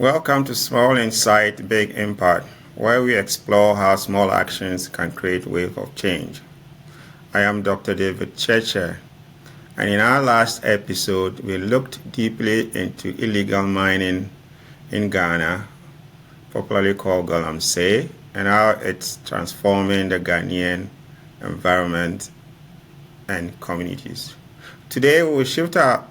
Welcome to Small Insight, Big Impact, where we explore how small actions can create wave of change. I am Dr. David Tsetse, and in our last episode, we looked deeply into illegal mining in Ghana, popularly called Galamsey, and how it's transforming the Ghanaian environment and communities. Today, we will shift our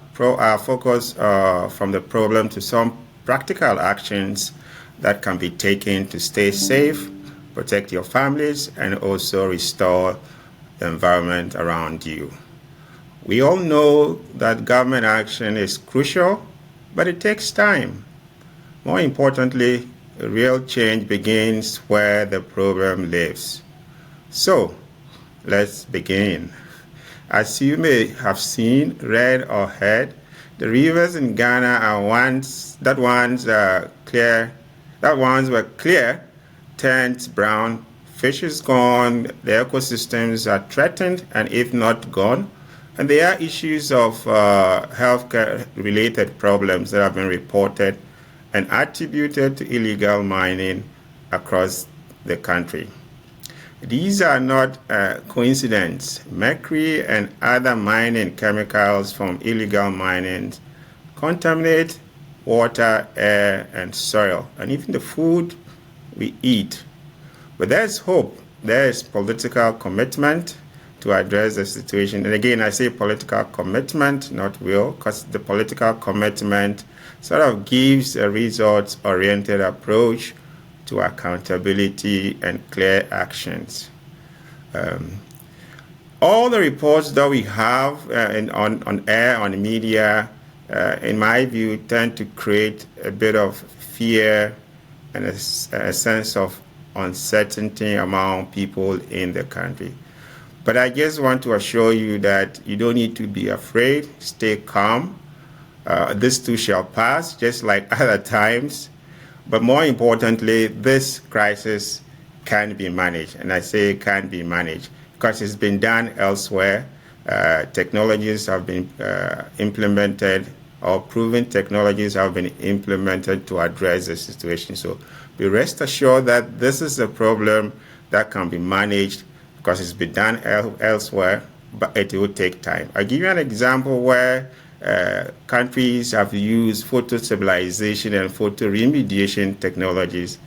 focus from the problem to some practical actions that can be taken to stay safe, protect your families, and also restore the environment around you. We all know that government action is crucial, but it takes time. More importantly, real change begins where the problem lives. So, let's begin. As you may have seen, read, or heard, the rivers in Ghana are once were clear, turned brown, fish is gone, the ecosystems are threatened, and if not gone, and there are issues of healthcare-related problems that have been reported and attributed to illegal mining across the country. These are not coincidence. Mercury and other mining chemicals from illegal mining contaminate water, air, and soil, and even the food we eat. But there's hope. There's political commitment to address the situation. And again, I say political commitment, not will, because the political commitment sort of gives a results-oriented approach to accountability and clear actions. All the reports that we have on air, on the media, in my view, tend to create a bit of fear and a sense of uncertainty among people in the country. But I just want to assure you that you don't need to be afraid. Stay calm. This too shall pass, just like other times. But more importantly, this crisis can be managed. And I say can be managed because it's been done elsewhere. Technologies have been implemented, or proven technologies have been implemented to address the situation. So be rest assured that this is a problem that can be managed because it's been done elsewhere, but it will take time. I'll give you an example where countries have used photo-stabilization and photo-remediation technologies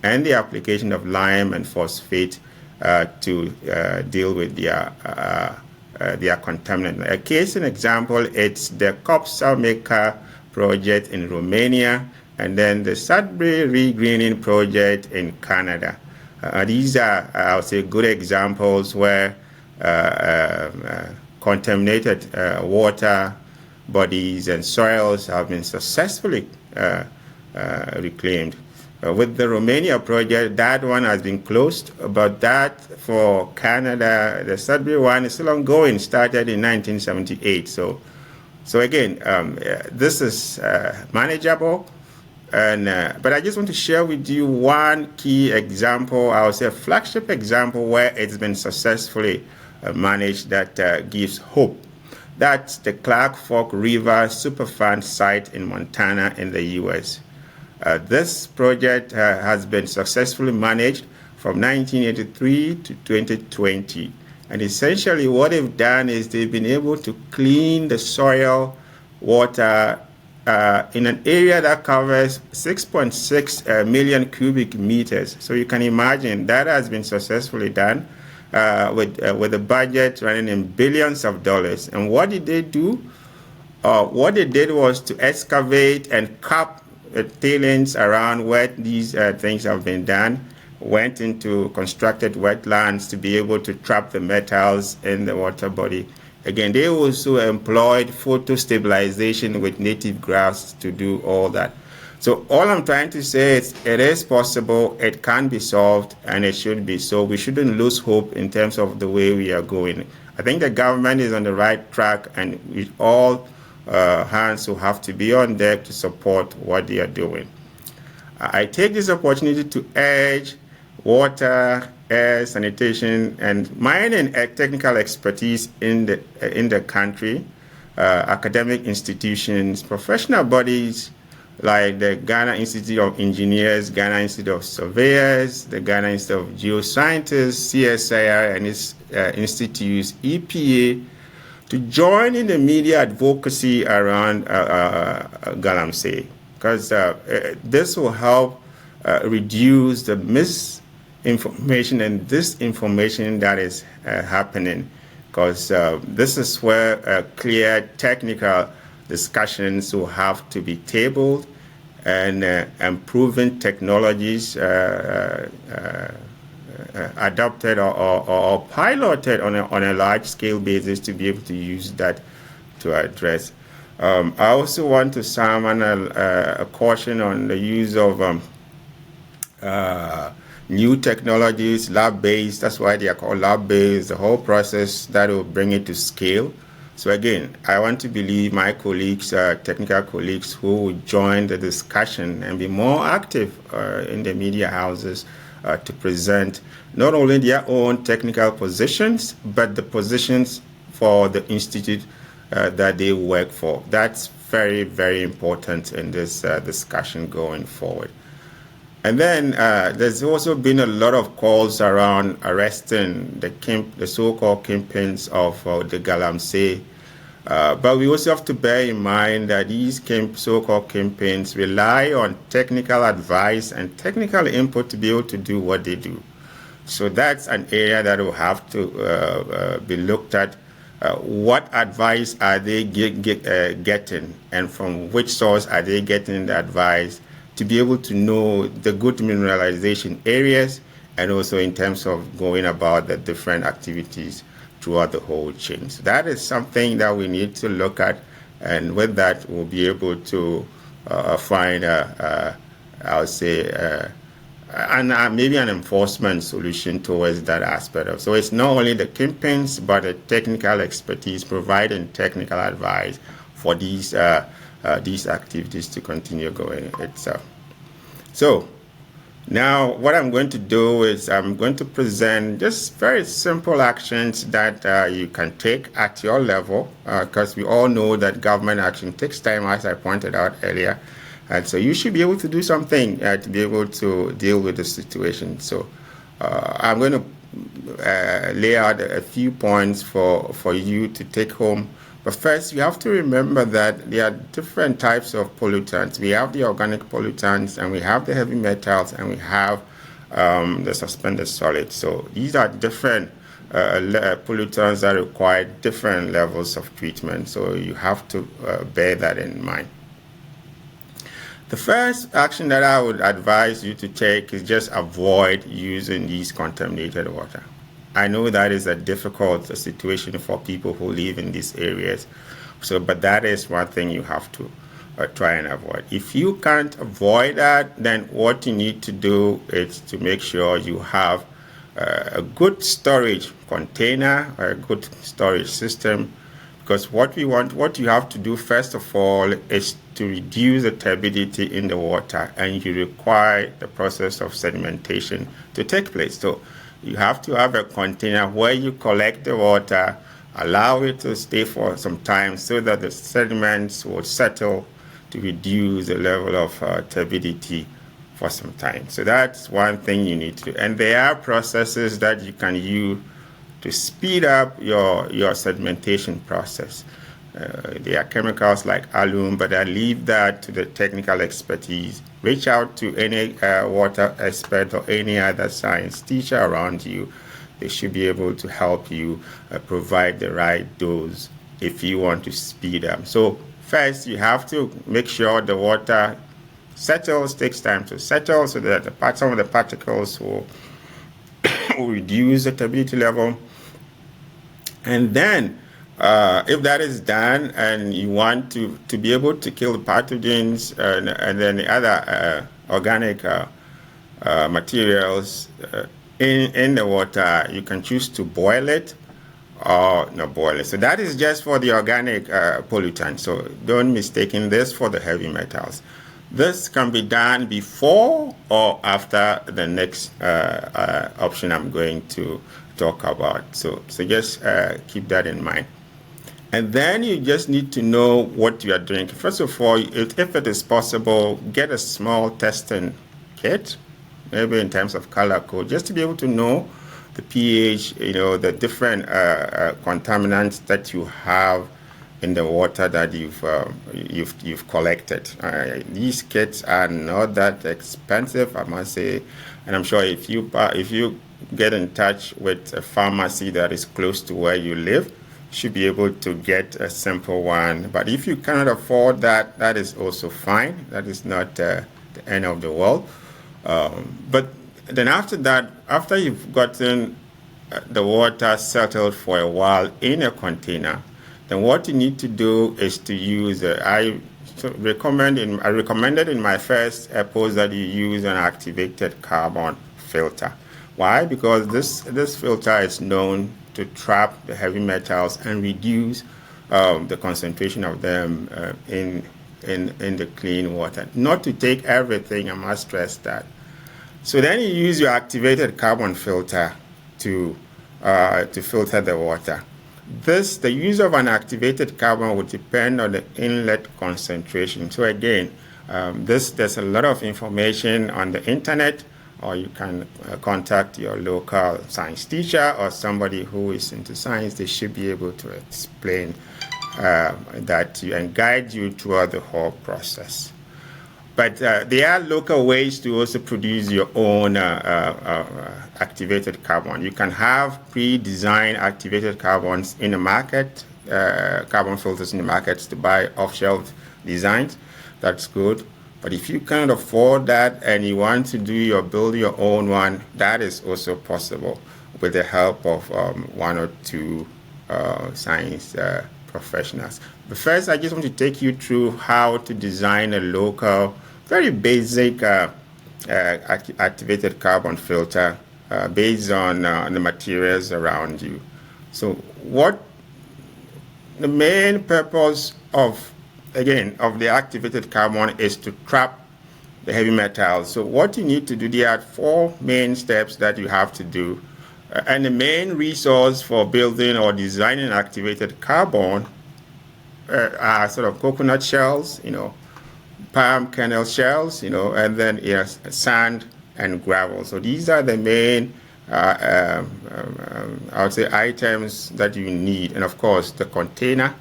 and the application of lime and phosphate to deal with their contaminant. A case in example, it's the Copsa project in Romania and then the Sudbury Regreening project in Canada. These are, I would say, good examples where contaminated water bodies and soils have been successfully reclaimed. With the Romania project, that one has been closed, but that for Canada, the Sudbury one is still ongoing, started in 1978. So again, this is manageable. But I just want to share with you one key example, I would say a flagship example where it's been successfully managed that gives hope. That's the Clark Fork River Superfund site in Montana in the U.S. This project has been successfully managed from 1983 to 2020. And essentially what they've done is they've been able to clean the soil, water, in an area that covers 6.6 million cubic meters. So you can imagine that has been successfully done with a budget running in billions of dollars. And what did they do? What they did was to excavate and cap tailings around where these things have been done, went into constructed wetlands to be able to trap the metals in the water body. Again, they also employed photo stabilization with native grass to do all that. So all I'm trying to say is it is possible, it can be solved, and it should be. So we shouldn't lose hope in terms of the way we are going. I think the government is on the right track, and with all hands who have to be on deck to support what they are doing. I take this opportunity to urge water, air, sanitation, and mining technical expertise in the country, academic institutions, professional bodies, like the Ghana Institute of Engineers, Ghana Institute of Surveyors, the Ghana Institute of Geoscientists, CSIR, and its institutes, EPA, to join in the media advocacy around Galamsey, because this will help reduce the misinformation and disinformation that is happening, because this is where clear technical discussions will have to be tabled, and proven technologies adopted or piloted on a large scale basis to be able to use that to address. I also want to summon a caution on the use of new technologies, lab-based. That's why they are called lab-based, the whole process that will bring it to scale. So again, I want to believe my colleagues, technical colleagues, who will join the discussion and be more active in the media houses to present not only their own technical positions, but the positions for the institute that they work for. That's very, very important in this discussion going forward. And then there's also been a lot of calls around arresting the so-called kingpins of the Galamsey. But we also have to bear in mind that these so-called kingpins rely on technical advice and technical input to be able to do what they do. So that's an area that will have to be looked at. What advice are they getting, and from which source are they getting the advice, to be able to know the good mineralization areas, and also in terms of going about the different activities throughout the whole chain. So that is something that we need to look at, and with that we'll be able to find, I would say, maybe an enforcement solution towards that aspect of. So it's not only the kingpins, but the technical expertise, providing technical advice for these activities to continue going itself. So now what I'm going to do is I'm going to present just very simple actions that you can take at your level, because we all know that government action takes time, as I pointed out earlier. And so you should be able to do something to be able to deal with the situation. So I'm going to lay out a few points for you to take home. But first, you have to remember that there are different types of pollutants. We have the organic pollutants, and we have the heavy metals, and we have the suspended solids. So these are different pollutants that require different levels of treatment. So you have to bear that in mind. The first action that I would advise you to take is just avoid using these contaminated water. I know that is a difficult situation for people who live in these areas. So, but that is one thing you have to try and avoid. If you can't avoid that, then what you need to do is to make sure you have a good storage container or a good storage system. Because what you have to do first of all is to reduce the turbidity in the water, and you require the process of sedimentation to take place. So you have to have a container where you collect the water, allow it to stay for some time so that the sediments will settle to reduce the level of turbidity for some time. So that's one thing you need to do. And there are processes that you can use to speed up your sedimentation process. There are chemicals like alum, but I leave that to the technical expertise. Reach out to any water expert or any other science teacher around you. They should be able to help you provide the right dose if you want to speed up. So first, you have to make sure the water settles, takes time to settle, so that some of the particles will reduce the turbidity level. And then if that is done and you want to be able to kill the pathogens and then the other organic materials in the water, you can choose to boil it or not boil it. So that is just for the organic pollutants. So don't mistake this for the heavy metals. This can be done before or after the next option I'm going to talk about. So just keep that in mind. And then you just need to know what you are doing. First of all, if it is possible, get a small testing kit, maybe in terms of color code, just to be able to know the pH, the different contaminants that you have in the water that you've collected. These kits are not that expensive, I must say, and I'm sure if you get in touch with a pharmacy that is close to where you live, you should be able to get a simple one. But if you cannot afford that, that is also fine. That is not the end of the world. But then after that, after you've gotten the water settled for a while in a container, then what you need to do is to use, I recommended in my first post that you use an activated carbon filter. Why? Because this filter is known to trap the heavy metals and reduce the concentration of them in the clean water. Not to take everything, I must stress that. So then you use your activated carbon filter to filter the water. The use of an activated carbon would depend on the inlet concentration. So again, there's a lot of information on the internet, or you can contact your local science teacher or somebody who is into science. They should be able to explain that to you and guide you throughout the whole process. But there are local ways to also produce your own activated carbon. You can have pre-designed activated carbons in the market, carbon filters in the markets to buy off-shelf designs. That's good. But if you can't afford that and you want to build your own one, that is also possible with the help of one or two science professionals. But first, I just want to take you through how to design a local, very basic activated carbon filter based on the materials around you. So what the main purpose of the activated carbon is to trap the heavy metals. So what you need to do, there are 4 main steps that you have to do. And the main resource for building or designing activated carbon are sort of coconut shells, palm kernel shells, and then sand and gravel. So these are the main, I would say, items that you need. And of course, the container.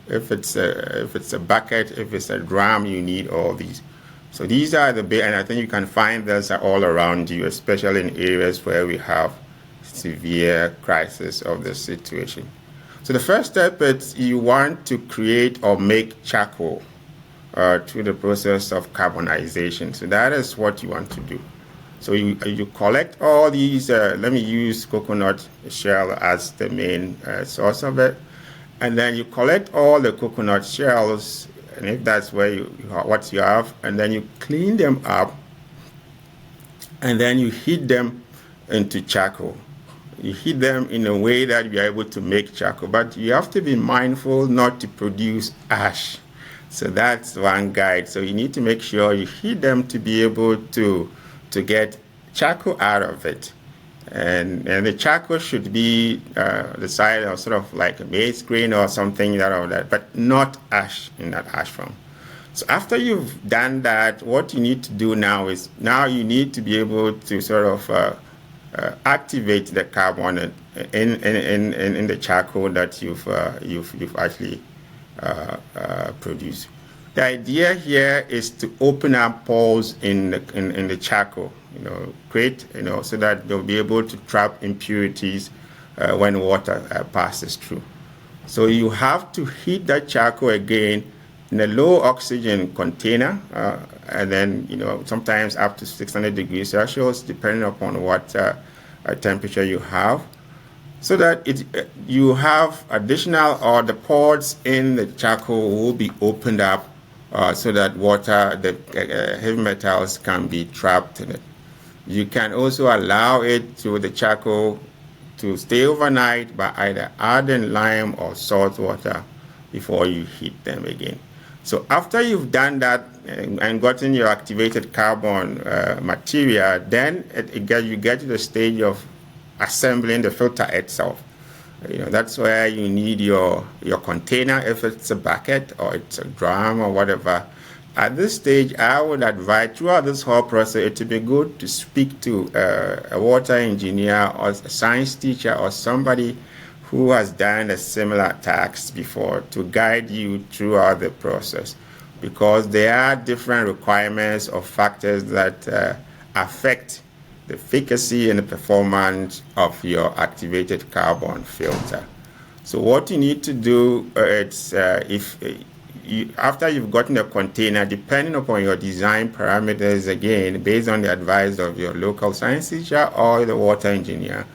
If it's a bucket, if it's a drum, you need all these. So these are and I think you can find those all around you, especially in areas where we have severe crisis of the situation. So the first step is you want to create or make charcoal through the process of carbonization. So that is what you want to do. So you collect all these, let me use coconut shell as the main source of it. And then you collect all the coconut shells, and if that's what you have, and then you clean them up, and then you heat them into charcoal. You heat them in a way that you're able to make charcoal, but you have to be mindful not to produce ash. So that's one guide. So you need to make sure you heat them to be able to get charcoal out of it. And the charcoal should be the size of sort of like a maize grain or something that, but not ash in that ash form. So after you've done that, what you need to do now is you need to be able to sort of activate the carbon in the charcoal that you've actually produced. The idea here is to open up pores in the charcoal, create, so that they'll be able to trap impurities when water passes through. So you have to heat that charcoal again in a low oxygen container, and then, sometimes up to 600 degrees Celsius, depending upon what temperature you have, so that you have additional, or the pores in the charcoal will be opened up so that the heavy metals can be trapped in it. You can also allow the charcoal to stay overnight by either adding lime or salt water before you heat them again. So after you've done that and gotten your activated carbon material, then you get to the stage of assembling the filter itself. That's where you need your container, if it's a bucket or it's a drum or whatever. At this stage, I would advise throughout this whole process, it would be good to speak to a water engineer or a science teacher or somebody who has done a similar task before to guide you throughout the process, because there are different requirements or factors that affect the efficacy and the performance of your activated carbon filter. So what you need to do, after you've gotten a container, depending upon your design parameters, again, based on the advice of your local science teacher or the water engineer,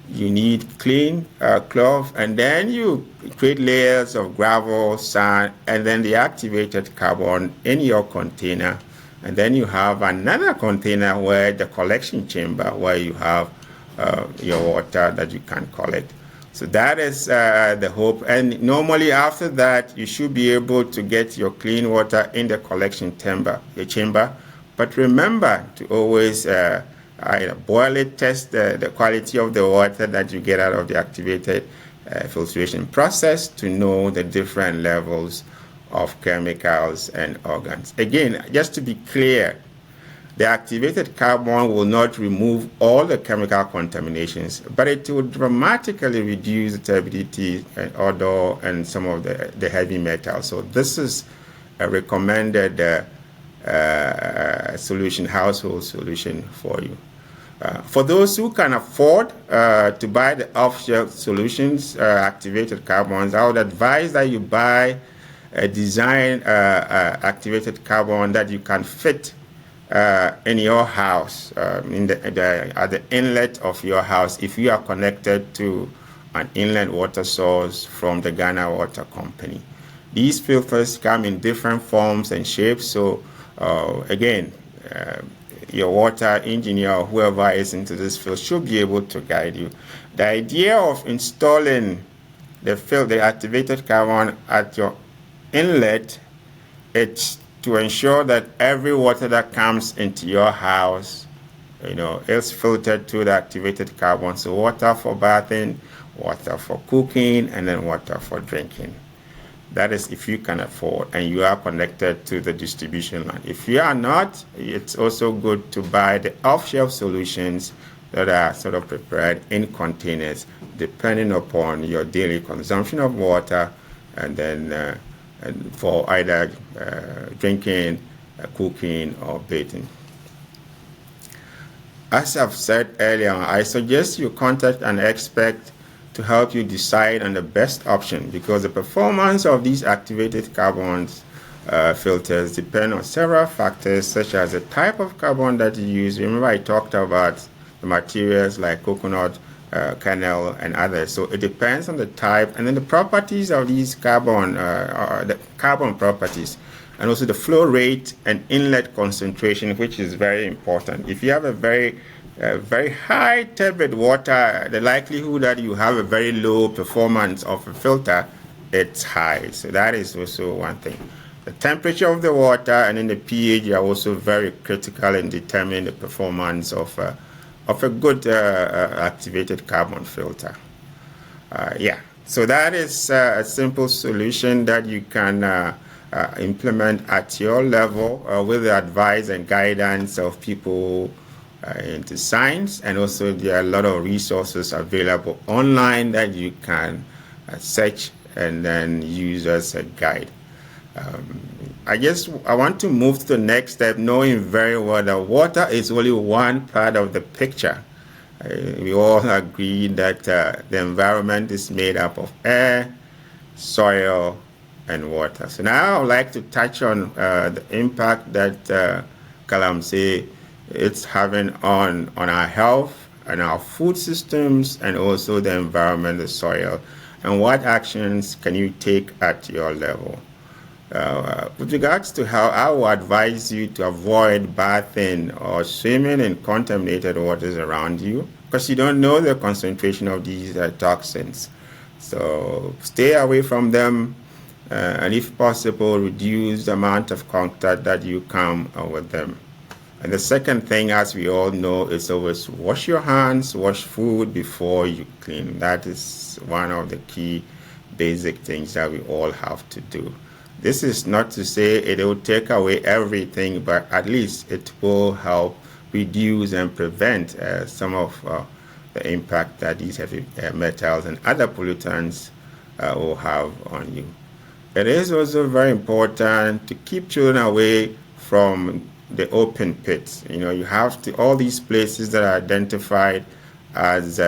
you need clean cloth, and then you create layers of gravel, sand, and then the activated carbon in your container. And then you have another container where the collection chamber, where you have your water that you can collect. So that is the hope. And normally after that, you should be able to get your clean water in the collection chamber. But remember to always boil it, test the quality of the water that you get out of the activated filtration process to know the different levels of chemicals and organs. Again, just to be clear, the activated carbon will not remove all the chemical contaminations, but it will dramatically reduce the turbidity and odor and some of the heavy metals. So this is a recommended solution, household solution for you. For those who can afford to buy the off-shelf solutions, activated carbons, I would advise that you buy a design activated carbon that you can fit in your house, at the inlet of your house, if you are connected to an inland water source from the Ghana Water Company. These filters come in different forms and shapes, so again, your water engineer or whoever is into this field should be able to guide you. The idea of installing the activated carbon at your inlet, it's to ensure that every water that comes into your house, is filtered through the activated carbon. So water for bathing, water for cooking, and then water for drinking. That is if you can afford and you are connected to the distribution line. If you are not, it's also good to buy the off-shelf solutions that are sort of prepared in containers, depending upon your daily consumption of water, and then and for either drinking, cooking, or bathing. As I've said earlier, I suggest you contact an expert to help you decide on the best option, because the performance of these activated carbon filters depend on several factors, such as the type of carbon that you use. Remember, I talked about the materials like coconut, kernel, and others. So it depends on the type, and then the properties of these carbon, the carbon properties, and also the flow rate and inlet concentration, which is very important. If you have a very high turbid water, the likelihood that you have a very low performance of a filter, it's high. So that is also one thing. The temperature of the water and then the pH are also very critical in determining the performance of a good activated carbon filter. So that is a simple solution that you can implement at your level with the advice and guidance of people into science, and also there are a lot of resources available online that you can search and then use as a guide. I want to move to the next step, knowing very well that water is only one part of the picture. We all agree that the environment is made up of air, soil, and water. So now I would like to touch on the impact that Galamsey it's having on our health and our food systems, and also the environment, the soil, and what actions can you take at your level. With regards to how I will advise you to avoid bathing or swimming in contaminated waters around you, because you don't know the concentration of these toxins. So stay away from them, and if possible, reduce the amount of contact that you come with them. And the second thing, as we all know, is always wash your hands, wash food before you clean. That is one of the key basic things that we all have to do. This is not to say it will take away everything, but at least it will help reduce and prevent some of the impact that these heavy metals and other pollutants will have on you. It is also very important to keep children away from the open pits. You have to, all these places that are identified as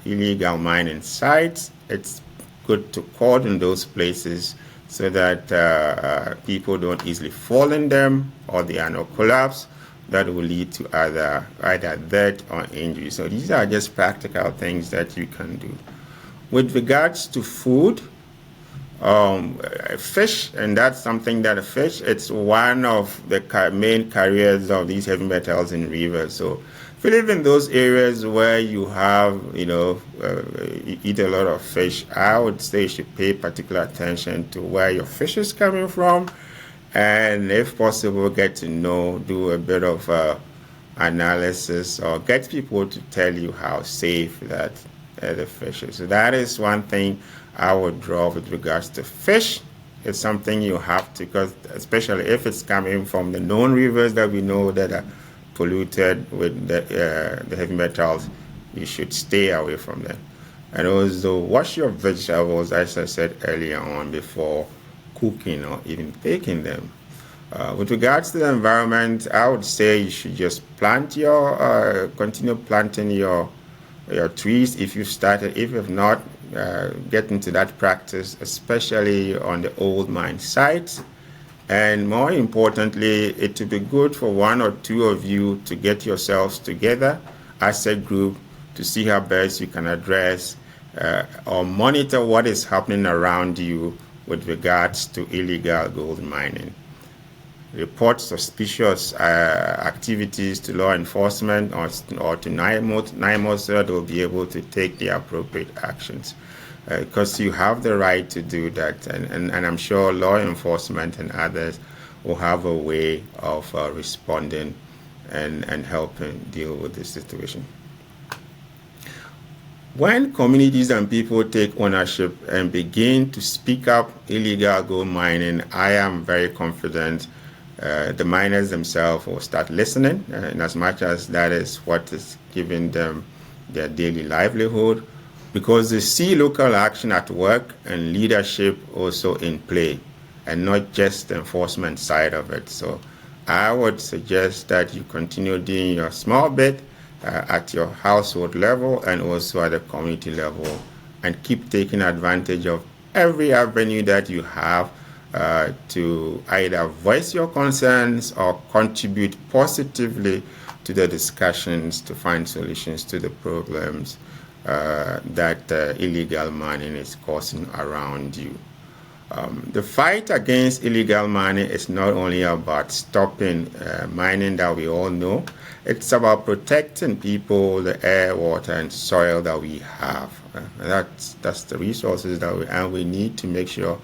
illegal mining sites, it's good to cordon those places so that people don't easily fall in them, or they are not collapse that will lead to either death or injury. So these are just practical things that you can do. With regards to food, fish, and that's something that fish, it's one of the main carriers of these heavy metals in rivers. So if you live in those areas where you have, you eat a lot of fish, I would say you should pay particular attention to where your fish is coming from, and if possible, get to know, do a bit of analysis, or get people to tell you how safe that the fish is. So that is one thing I would draw with regards to fish. It's something you have to, because especially if it's coming from the known rivers that we know that are polluted with the heavy metals, you should stay away from them. And also wash your vegetables, as I said earlier on, before cooking or even baking them. With regards to the environment, I would say you should just continue planting your trees if you've started. If you've not, get into that practice, especially on the old mine sites. And more importantly, it would be good for one or two of you to get yourselves together as a group to see how best you can address or monitor what is happening around you with regards to illegal gold mining. Report suspicious activities to law enforcement or to NIMO, so that they'll be able to take the appropriate actions. Because you have the right to do that, and I'm sure law enforcement and others will have a way of responding and helping deal with this situation. When communities and people take ownership and begin to speak up illegal gold mining, I am very confident the miners themselves will start listening, in as much as that is what is giving them their daily livelihood, because they see local action at work and leadership also in play, and not just the enforcement side of it. So I would suggest that you continue doing your small bit at your household level and also at the community level, and keep taking advantage of every avenue that you have to either voice your concerns or contribute positively to the discussions to find solutions to the problems that illegal mining is causing around you. The fight against illegal mining is not only about stopping mining that we all know, it's about protecting people, the air, water, and soil that we have. That's the resources that we need to make sure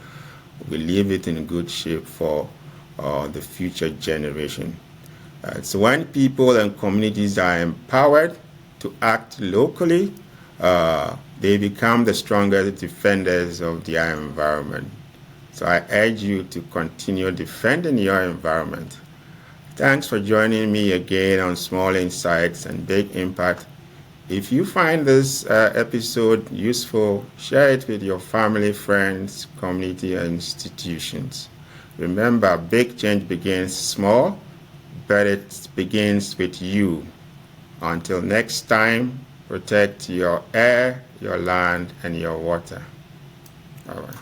we leave it in good shape for the future generation. So when people and communities are empowered to act locally, they become the strongest defenders of their environment. So I urge you to continue defending your environment. Thanks for joining me again on Small Insights and Big Impact. If you find this episode useful, share it with your family, friends, community, and institutions. Remember, big change begins small, but it begins with you. Until next time, protect your air, your land, and your water. All right.